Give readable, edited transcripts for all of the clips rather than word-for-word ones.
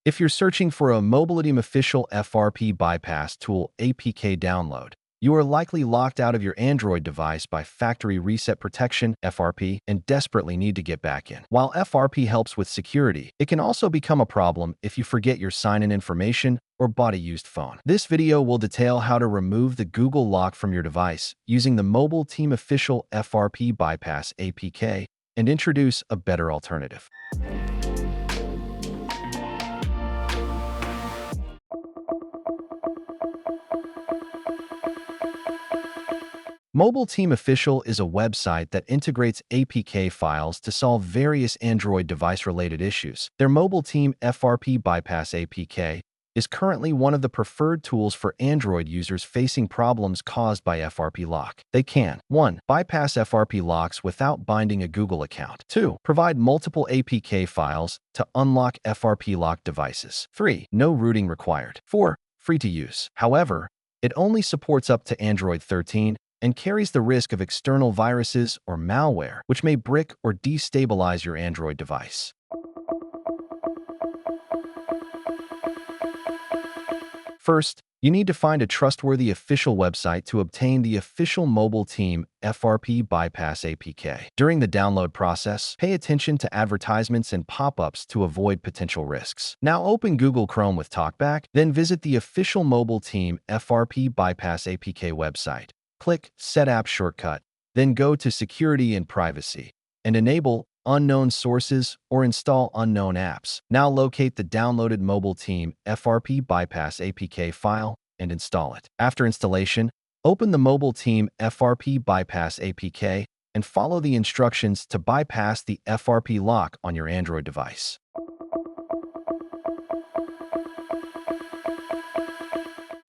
If you're searching for a MobileTeamOfficial FRP Bypass Tool APK download, you are likely locked out of your Android device by Factory Reset Protection (FRP) and desperately need to get back in. While FRP helps with security, it can also become a problem if you forget your sign-in information or bought a used phone. This video will detail how to remove the Google lock from your device using the MobileTeamOfficial FRP Bypass APK and introduce a better alternative. MobileTeamOfficial is a website that integrates APK files to solve various Android device-related issues. Their MobileTeam FRP Bypass APK is currently one of the preferred tools for Android users facing problems caused by FRP lock. They can 1. Bypass FRP locks without binding a Google account. 2. Provide multiple APK files to unlock FRP locked devices. 3. No rooting required. 4. Free to use. However, it only supports up to Android 13 and carries the risk of external viruses or malware, which may brick or destabilize your Android device. First, you need to find a trustworthy official website to obtain the official MobileTeam FRP Bypass APK. During the download process, pay attention to advertisements and pop-ups to avoid potential risks. Now open Google Chrome with TalkBack, then visit the official MobileTeam FRP Bypass APK website. Click Set App Shortcut, then go to Security and Privacy, and enable Unknown Sources or Install Unknown Apps. Now locate the downloaded MobileTeam FRP Bypass APK file and install it. After installation, open the MobileTeam FRP Bypass APK and follow the instructions to bypass the FRP lock on your Android device.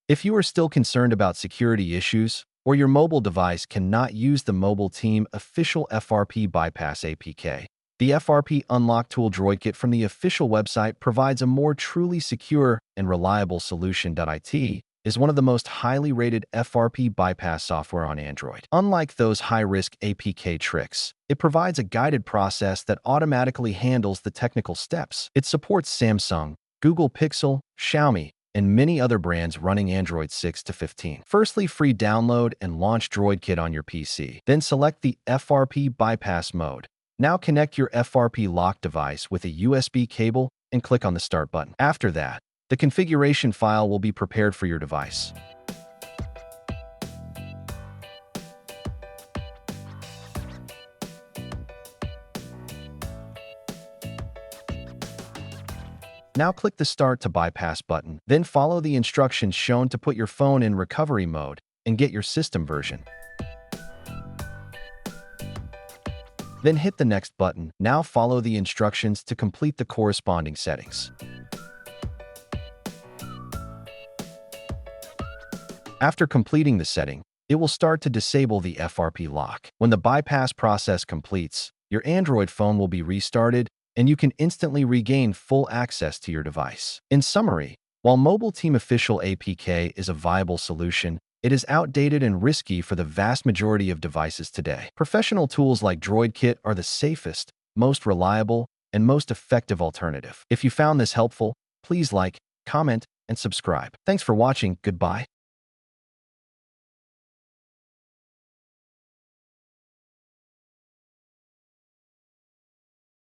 If you are still concerned about security issues, or your mobile device cannot use the MobileTeam official FRP Bypass APK, the FRP Unlock Tool Droid Kit from the official website provides a more truly secure and reliable solution. It is one of the most highly rated FRP bypass software on Android. Unlike those high-risk APK tricks, it provides a guided process that automatically handles the technical steps. It supports Samsung, Google Pixel, Xiaomi, and many other brands running Android 6 to 15. Firstly, free download and launch Droid Kit on your PC. Then select the FRP bypass mode. Now connect your FRP lock device with a USB cable and click on the Start button. After that, the configuration file will be prepared for your device. Now click the Start to Bypass button, then follow the instructions shown to put your phone in recovery mode and get your system version. Then hit the Next button. Now follow the instructions to complete the corresponding settings. After completing the setting, it will start to disable the FRP lock. When the bypass process completes, your Android phone will be restarted and you can instantly regain full access to your device. In summary, while MobileTeamOfficial APK is a viable solution, it is outdated and risky for the vast majority of devices today. Professional tools like Droid Kit are the safest, most reliable, and most effective alternative. If you found this helpful, please like, comment, and subscribe. Thanks for watching. Goodbye.